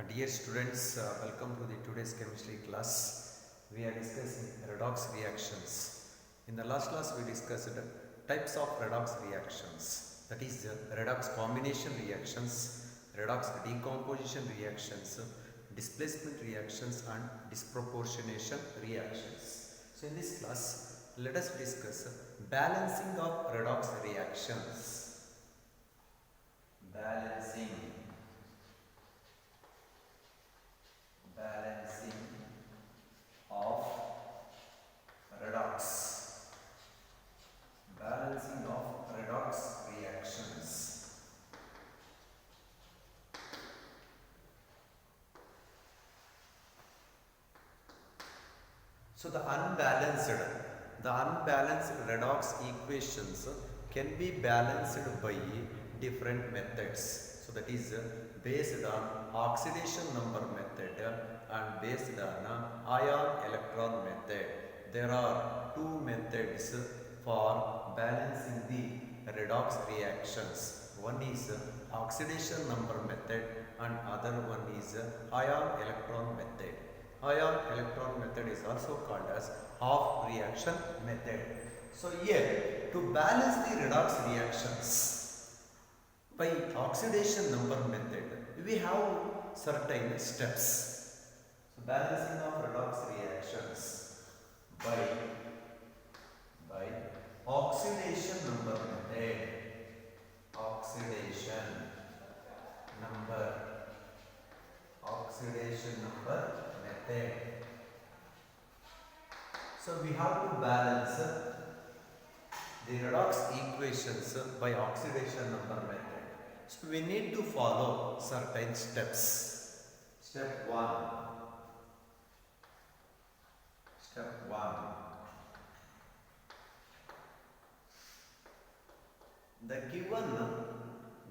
Dear students, welcome to the today's chemistry class. We are discussing redox reactions. In the last class, we discussed types of redox reactions. That is, redox combination reactions, redox decomposition reactions, displacement reactions, and disproportionation reactions. So, in this class, let us discuss balancing of redox reactions. Balancing of redox. Balancing of redox reactions. So the unbalanced redox equations can be balanced by different methods. So that is based on oxidation number method and based on ion electron method. There are two methods for balancing the redox reactions. One is oxidation number method and other one is ion electron method. Ion electron method is also called as half reaction method. So here, to balance the redox reactions by oxidation number method, we have certain steps. So balancing of redox reactions by oxidation number method. Oxidation number method. So we have to balance the redox equations by oxidation number method. So we need to follow certain steps. Step 1. The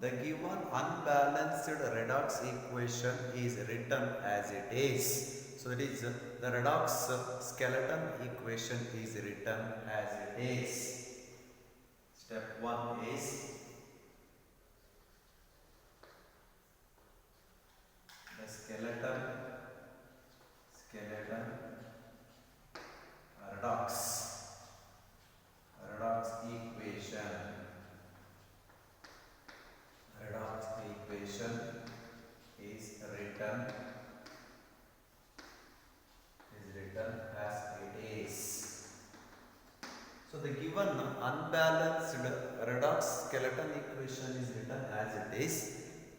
given unbalanced redox equation is written as it is. So it is the redox skeleton equation is written as it is. Step 1 is the skeleton redox equation is written as it is. So the given unbalanced redox skeleton equation is written as it is,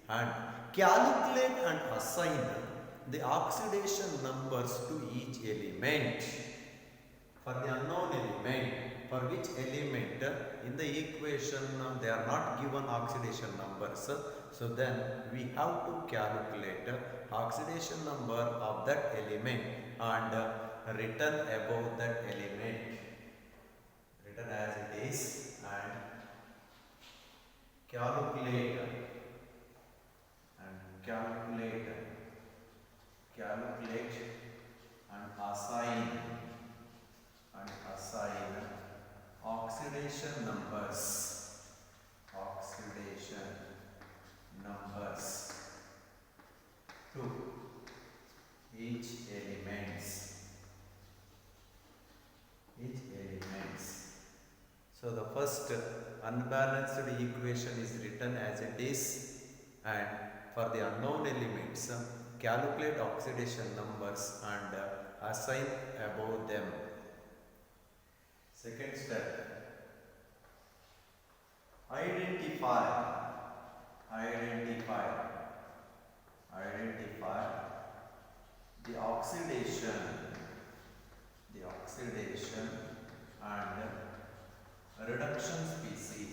and calculate and assign the oxidation numbers to each element. For the unknown element, for which element in the equation they are not given oxidation numbers, so then we have to calculate oxidation number of that element and written above that element, written as it is, and calculate and assign oxidation numbers to each elements. So the first unbalanced equation is written as it is, and for the unknown elements calculate oxidation numbers and assign above them. Second step, identify the oxidation and reduction species.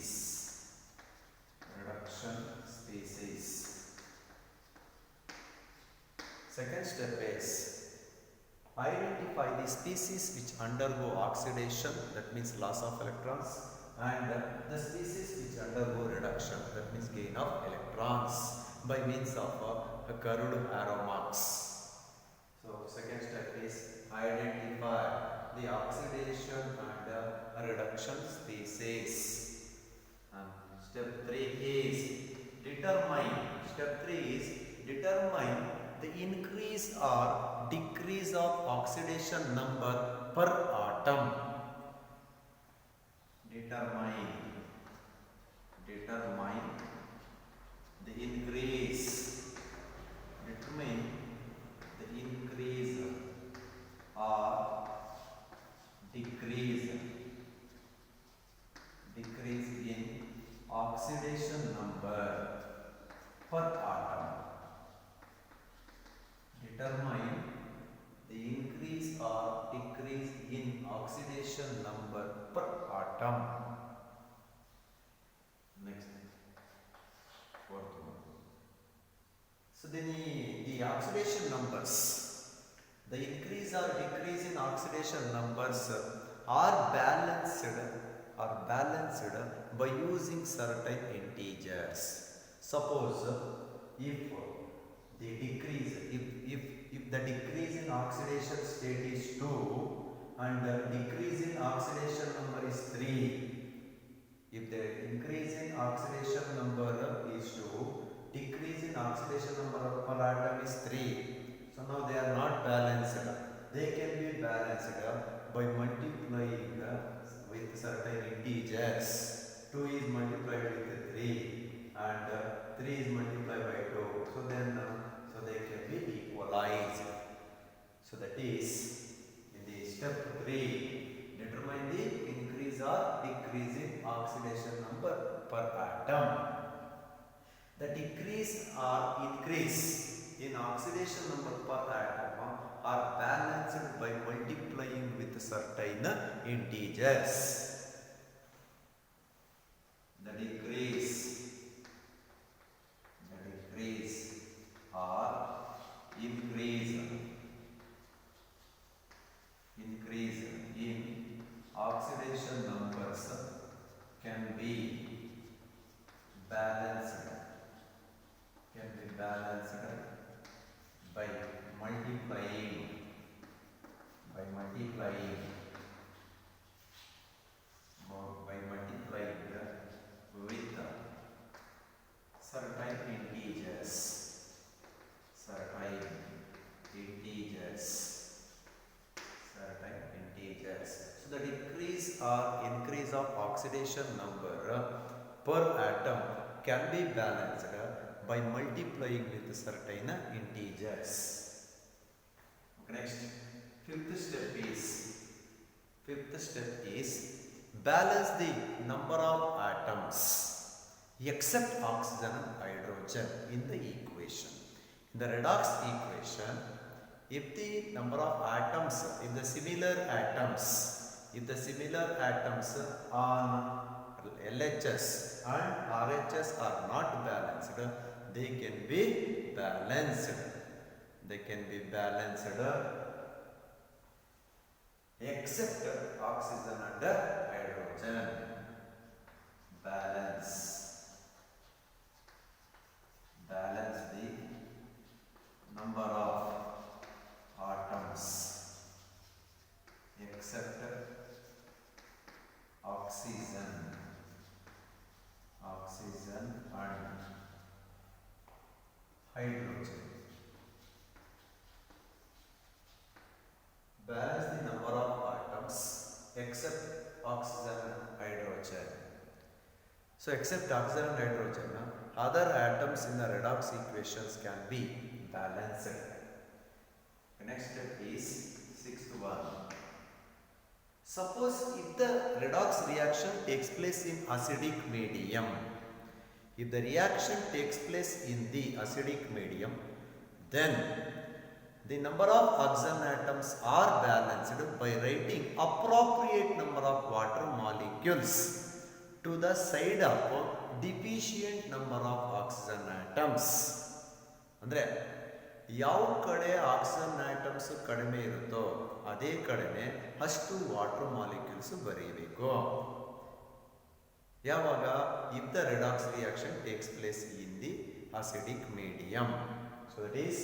Second step is identify the species which undergo oxidation, that means loss of electrons, and the species which undergo reduction, that means gain of electrons, by means of curved arrow marks. So second step is identify the oxidation and reduction species. Step 3 is determine the increase or decrease of oxidation number per atom. Determine the increase. Determine the increase or decrease in oxidation number per atom. Determine the increase or decrease in oxidation number per atom. Next, fourth one. So then the oxidation numbers, the increase or decrease in oxidation numbers are balanced by using certain integers. Suppose if the decrease, if the decrease in oxidation state is 2 and the decrease in oxidation number is 3, if the increase in oxidation number is 2, decrease in oxidation number per atom is 3. So now they are not balanced. They can be balanced by multiplying with certain integers. 2 is multiplied with 3 and 3 is multiplied by 2. So then so they can be equalized. So that is in the step 3, determine the increase or decrease in oxidation number per atom. The decrease or increase in oxidation number per atom are balanced by multiplying with certain integers. The decrease or increase in oxidation numbers can be balanced by multiplying with certain integers. So the decrease or increase of oxidation number per atom can be balanced by multiplying with certain integers. Next, fifth step is balance the number of atoms except oxygen and hydrogen in the equation. In the redox equation, if the number of atoms, if the similar atoms on LHS and RHS are not balanced, they can be balanced. Except oxygen and hydrogen. Balance the number of atoms except oxygen and hydrogen. Balance the number of atoms except oxygen and hydrogen. So except oxygen and hydrogen, other atoms in the redox equations can be balanced. The next step is sixth one. Suppose if the redox reaction takes place in acidic medium, then the number of oxygen atoms are balanced by writing appropriate number of water molecules to the side of deficient number of oxygen atoms. ಅಂದ್ರೆ ಯಾವ ಕಡೆ oxygen atoms ಕಡಿಮೆ ಇರುತ್ತೋ ಅದೇ ಕಡೆನೆ ಅಷ್ಟು water molecules ಬರೀಬೇಕು. ಯಾವಾಗ if the redox reaction takes place in the acidic medium. So that is,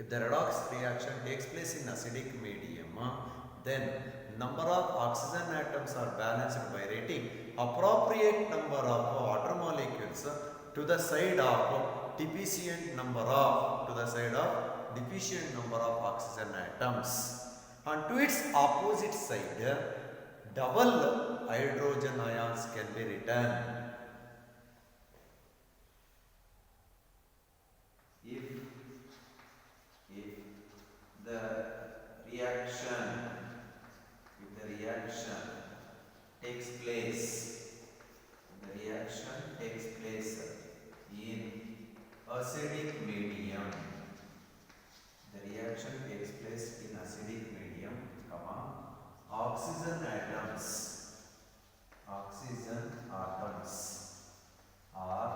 if the redox reaction takes place in acidic medium, then number of oxygen atoms are balanced by writing appropriate number of water molecules to the side of deficient number of to the side of deficient number of oxygen atoms, and to its opposite side double hydrogen ions can be written. If the reaction takes place, in acidic medium, comma, oxygen atoms are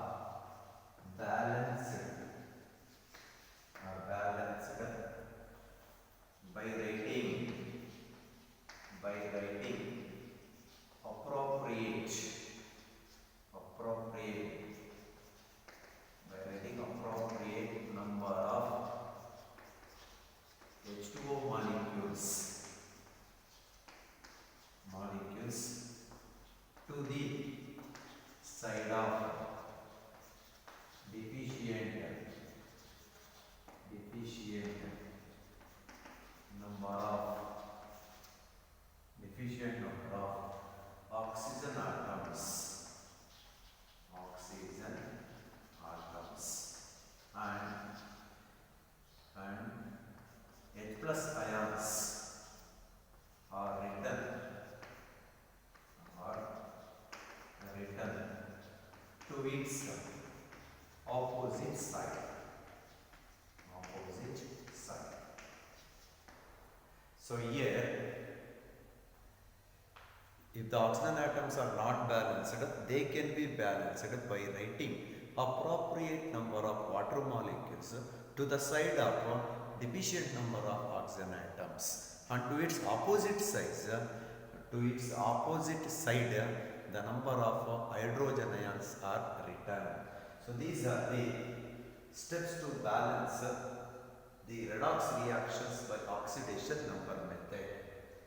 balanced by writing appropriate number of H2O molecules to the side of deficient number of oxygen atoms and H plus ions are written to its opposite side. So here, if the oxygen atoms are not balanced, they can be balanced by writing appropriate number of water molecules to the side of deficient number of oxygen atoms, and to its opposite side the number of hydrogen ions are written. So these are the steps to balance the redox reactions by oxidation number method.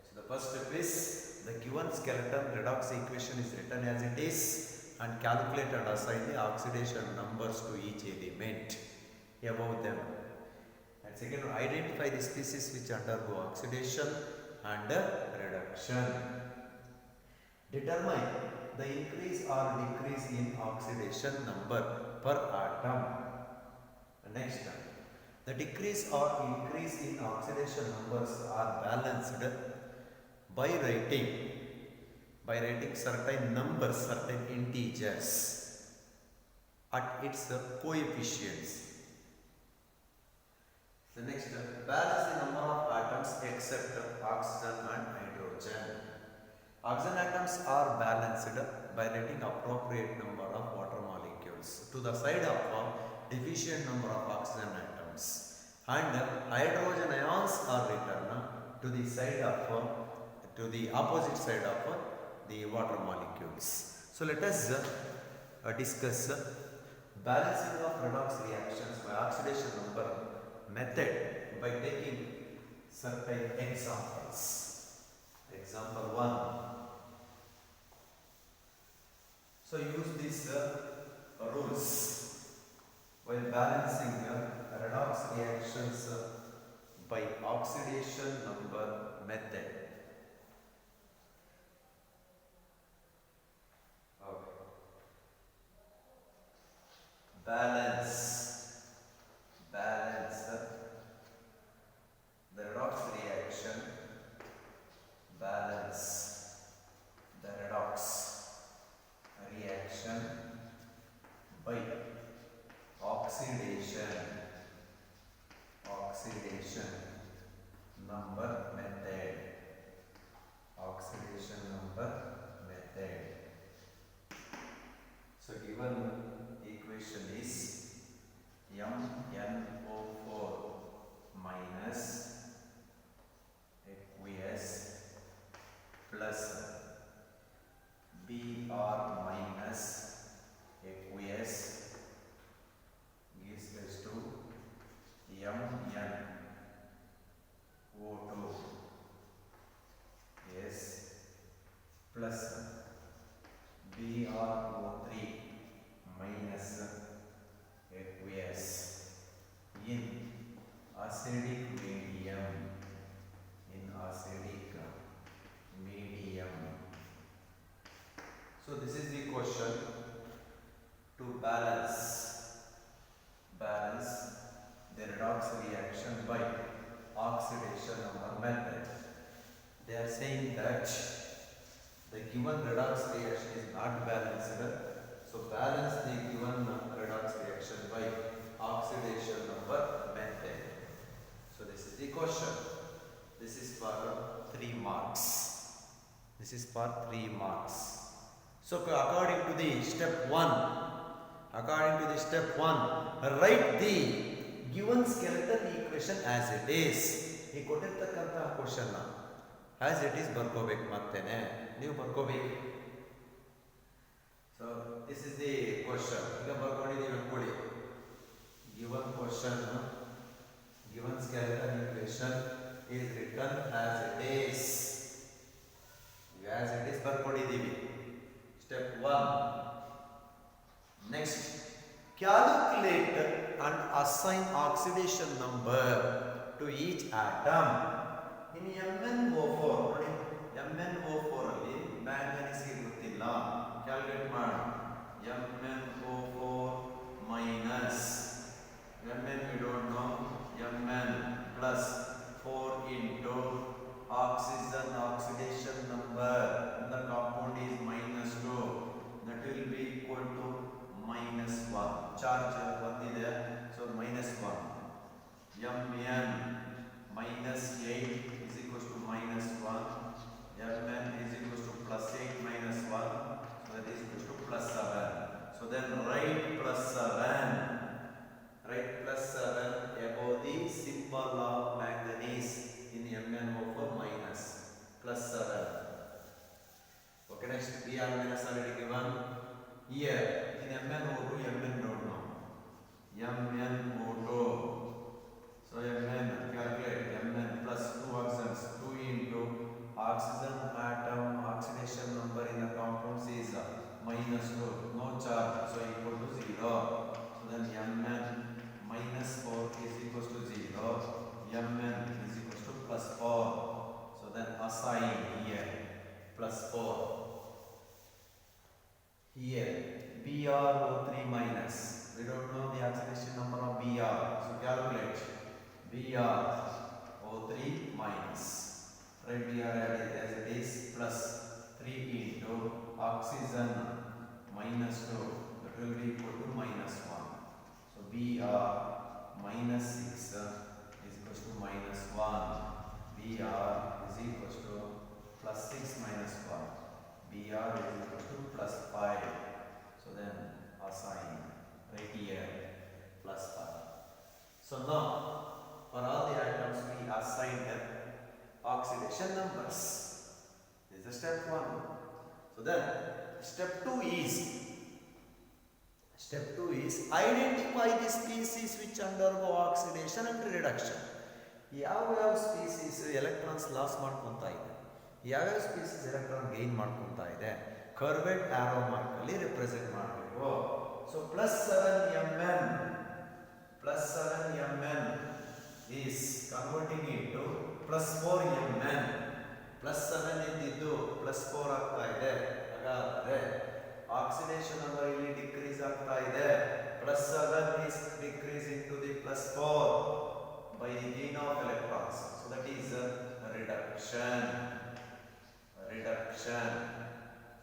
So the first step is the given skeleton redox equation is written as it is and calculate and assign the oxidation numbers to each element above them. And second, identify the species which undergo oxidation and reduction. Determine the increase or decrease in oxidation number per atom. Next, the decrease or increase in oxidation numbers are balanced by writing certain numbers, certain integers at its coefficients. The next, balance the number of atoms except oxygen and hydrogen. Oxygen atoms are balanced by writing appropriate number of water molecules to the side of deficient number of oxygen atoms, and hydrogen ions are written to the side of to the opposite side of the water molecules. So let us discuss balancing of redox reactions by oxidation number method by taking certain examples. Example 1. So use these rules while balancing redox reactions by oxidation number method. Balance the redox reaction, by oxidation number method. So given equation is MnO4 minus aqueous plus Br minus aqueous is equals to MnO2 yes plus BrO3 So this is the question to balance the redox reaction by oxidation number method. They are saying that the given redox reaction is not balanced, so balance the given redox reaction by oxidation number method. So this is the question. This is for 3 marks. This is for 3 marks. So according to the step 1, write the given skeletal equation as it is. ಈ ಕೊಟ್ಟಿರ್ತಕ್ಕಂತಹ question as it is ಬರ್ಕೋಬೇಕು ಮತ್ತೇನೆ ನೀವು ಬರ್ಕೋಬೇಕು. So this is the question. ಈಗ ಬರ್ಕೊಂಡಿದ್ದೀವಿ ಅನ್ಕೊಳ್ಳಿ. Given question, given skeletal equation is written as it is. As it is ಬರ್ಕೊಂಡಿದ್ದೀವಿ. Step 1. Next, calculate and assign oxidation number to each atom. In MnO4 ನೋಡಿ, MnO4 ಅಲ್ಲಿ manganese ಗೊತ್ತಿಲ್ಲ, calculate ಮಾಡಿ. MnO4 minus Mn we don't know, Mn plus 4 into oxidation number in the compound is -2, that will be equal to -1. Charge ಬಂದಿದೆ, so -1. Mn minus 8 is equals to -1. Mn is equals to +8 minus 1, so that is equals to +7. So then write +7 above the symbol of manganese in MnO4 minus +7. Okay, next Br minus already given here. In MnO2, Mn don't know. MnO2. So Mn, calculate Mn plus 2 oxidants, 2 into oxygen atom oxidation number in the compounds is -2. No charge, so equal to 0. So then Mn minus 4 is equals to 0. Mn is equals to +4. So then assign here +4. Here BrO3 minus. We don't know the oxidation number of Br. So calculate BrO3 minus. Write Br as it is plus 3 into oxygen -2. That will be equal to -1. So Br minus 6 is equals to -1. Br is equals to plus 6 minus 1. Br is equals to plus 5. So then assign right here +5. So now for all the atoms we assign them oxidation numbers. This is step 1. So then step 2 is identify the species which undergo oxidation and reduction. ಯಾವ species electrons loss ಮಾಡ್ಕೊತಾ ಇದೆ, ಯಾವ್ಯಾವ species electron gain ಮಾಡ್ಕೊತಾ ಇದೆ, ಕರ್ವೆಡ್ arrow mark ಅಲ್ಲಿ represent ಮಾಡಬೇಕು. So +7Mn is converting into +4Mn. +7 ಇದ್ದಿದ್ದು +4 ಆಗ್ತಾ ಇದೆ. ಹಾಗಾದ್ರೆ ಆಕ್ಸಿಡೇಷನ್ ನಂಬರ್ ಇಲ್ಲಿ ಡಿಕ್ರೀಸ್ ಆಗ್ತಾ ಇದೆ. +7 is decreasing to the +4 by the gain of electrons. So that is reduction.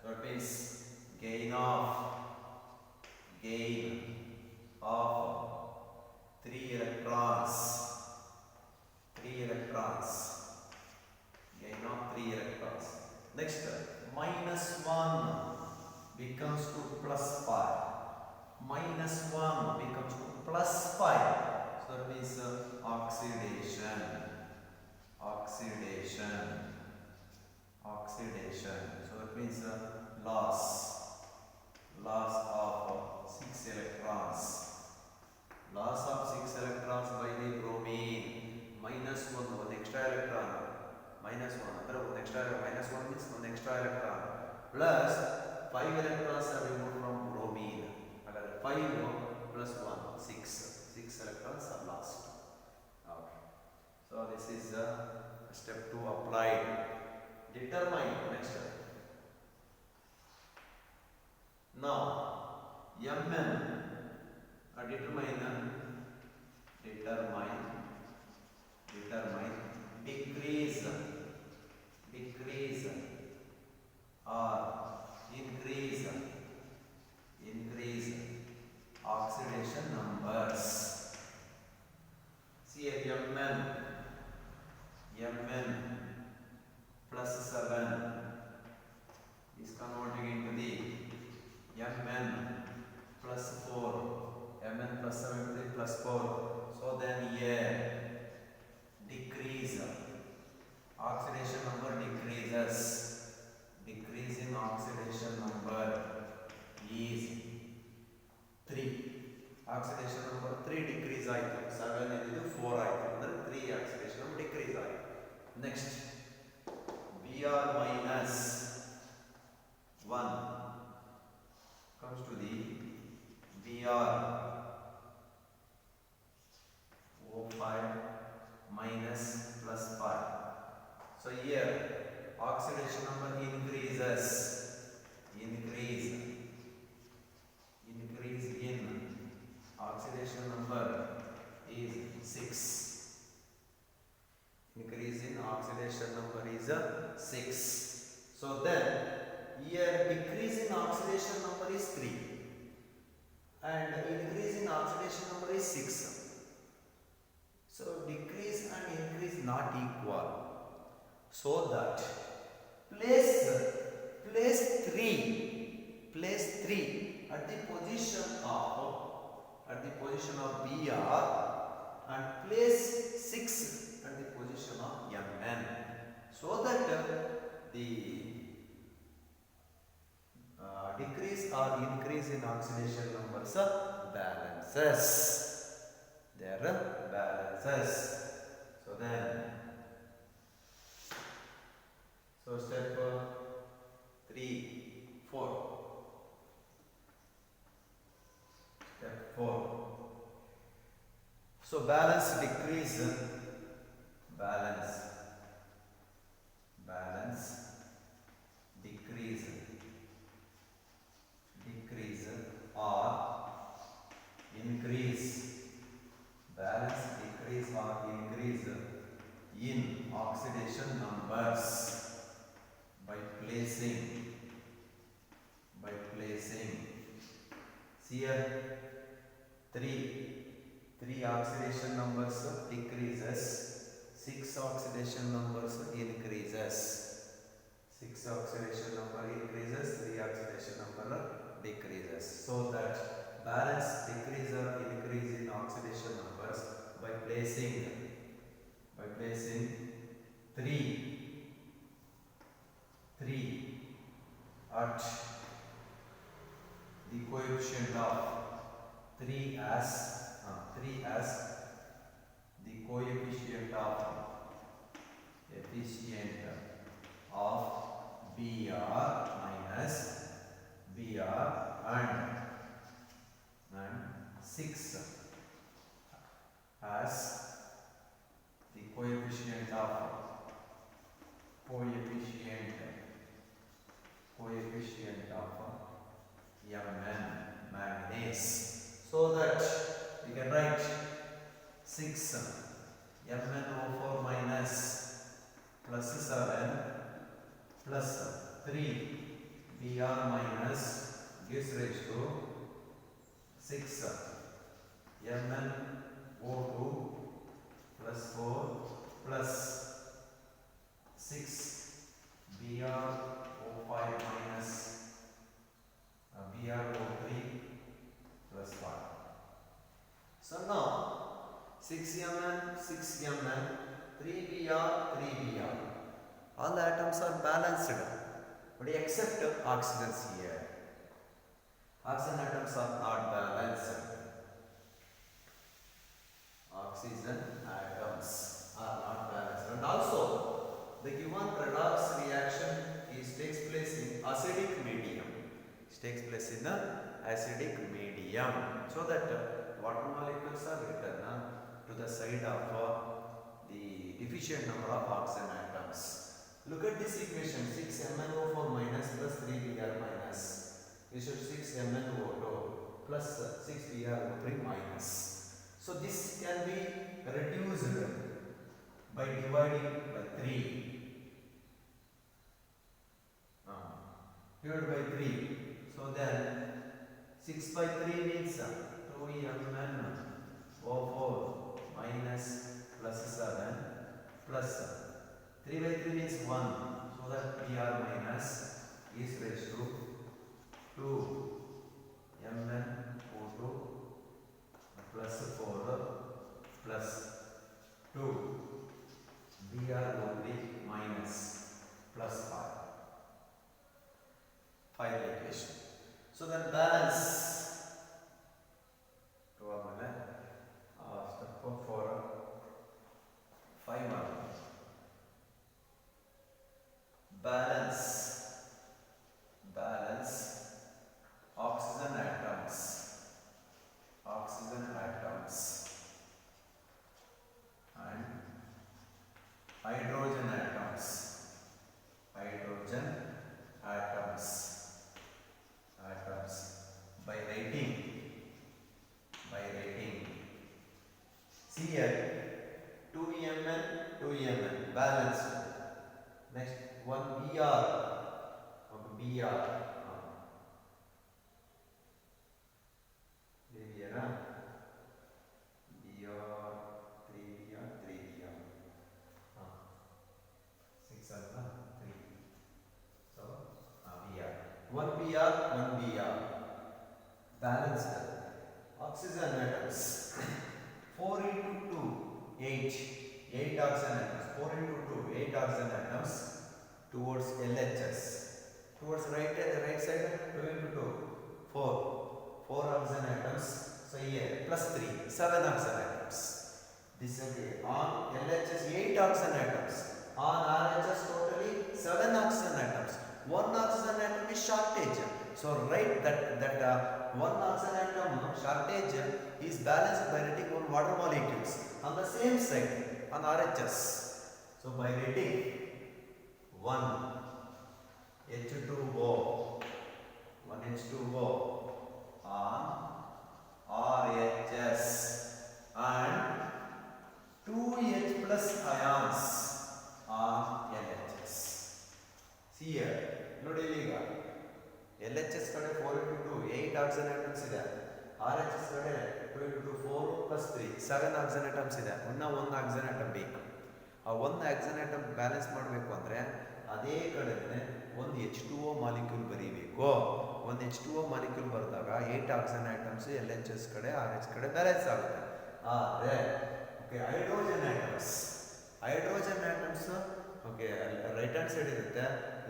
So it means gain of 3 electrons. Gain of 3 electrons. Next, -1 becomes to +5. -1 becomes to +5. So that means oxidation. So that means loss of 6 electrons. Loss of 6 electrons by the bromine. -1 one extra electron. -1 ಅಂದ್ರೆ one extra, -1 means one extra electron. Plus 5 electrons are removed from bromine. Again 5 plus 1 6 electrons are lost. Okay. So this is step 2 applied. Determine next. Mn determine decrease or increase oxidation numbers. See here Mn plus 7 is converting into the Mn plus 4. Mn plus 7 is plus 4. So then here decrease oxidation number decreases. Decrease in oxidation number is 3. Oxidation number 3 decrease ಆಯಿತು. 7 ಇದು 4 ಆಯಿತು. ಅಂದ್ರೆ 3 oxidation number decrease ಆಯಿತು. Next Br minus 1 comes to the Br O5 minus plus 5. So here oxidation number increases. Increase in oxidation number is 6. Increase in oxidation number is 6. So then here decrease in oxidation number is 3 and increase in oxidation number is 6. So decrease and increase not equal. So that place 3 at the position of Br and place 6 at the position of Mn, so that the decrease or increase in oxidation numbers balances. They are balances. So then step 3, 4. Step 4. So balance decrease, balance decrease or increase. Balance decrease or increase in oxidation numbers by placing see here 3 oxidation numbers decreases, 6 oxidation numbers increases. 6 oxidation number increases, 3 oxidation number decreases. So that balance decrease or increase in oxidation numbers by placing 3 at the coefficient of 3 as the coefficient of Br minus Br and 6 as the coefficient of Mn manganese, so that we can write 6 MnO4 minus plus 7 plus 3 Br minus gives rise to 6 MnO2 plus 4 plus 6 BrO5 minus BrO3 plus 5. So now 6Mn, 3Br, 3Br. All the atoms are balanced, but except oxygens here. Oxygen atoms are not balanced. Oxygen atoms are not balanced. And also, the given redox reaction takes place in acidic medium. It takes place in the acidic medium. So that water molecules are written to the side of the deficient number of oxygen atoms. Look at this equation, 6MnO4 minus plus 3Br minus. We should 6MnO2 plus 6Br3 minus. So this can be reduced by dividing by 3. Divided by 3. So then 6 by 3 means 2Mn04 minus plus 7 plus 3 by 3 means 1. So that Br minus is raised to 2Mn02 plus 4 plus 2 Br03 minus plus 5. Final equation. So then balance step 4 5 balance oxygen atoms and hydrogen atoms by rating. See here 2Mn balanced. Next 1 Br. One Br balanced oxygen atoms 4 into 2 8 oxygen atoms 4 into 2 8 oxygen atoms towards LHS towards right side 2 into 2 4 oxygen atoms. So here plus 3 7 oxygen atoms. This is on LHS 8 oxygen atoms, on RHS totally 7 oxygen atoms. One oxygen atom is shortage. So write that one oxygen atom shortage is balanced by rating on water molecules on the same side on RHS. So by rating 1 H2O on RHS and 2H plus ions on LHS. See here, ನೋಡಿ ಈಗ LHS ಕಡೆ 4 into 2 8 oxygen atoms ಇದೆ, RHS ಕಡೆ 2 into 2 4 plus 3 7 oxygen atoms ಇದೆ. ಒಂದು oxygen atom ಬೇಕು. ಆ ಒಂದು oxygen atom ಬ್ಯಾಲೆನ್ಸ್ ಮಾಡಬೇಕು ಅಂದರೆ ಅದೇ ಕಡೆ ಒಂದು H2O ಮಾಲಿಕ್ಯೂಲ್ ಬರೀಬೇಕು. ಒಂದು H2O ಮಾಲಿಕ್ಯೂಲ್ ಬರೆದಾಗ 8 oxygen atoms LHS ಕಡೆ RH ಕಡೆ ಬ್ಯಾಲೆನ್ಸ್ ಆಗುತ್ತೆ. ಆದರೆ okay hydrogen atoms okay right hand side ಇರುತ್ತೆ,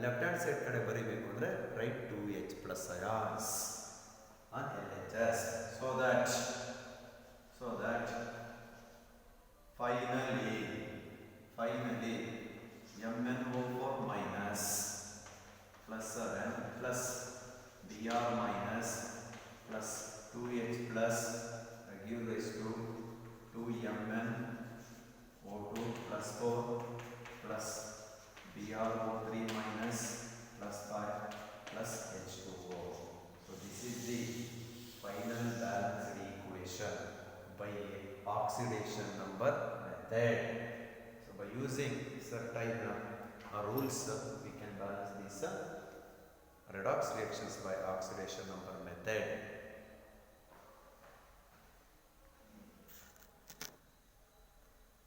ಲೆಫ್ಟ್ ಹ್ಯಾಂಡ್ ಸೈಡ್ ಕಡೆ ಬರೀಬೇಕು ಅಂದರೆ right 2H plus ions on LHS. So that finally MnO4 minus plus 7 plus Br minus plus 2H plus give rise to 2Mn O2 plus 4 plus Br03 minus plus 5 plus H2O. So this is the final balanced equation by oxidation number method. So by using certain rules we can balance these redox reactions by oxidation number method.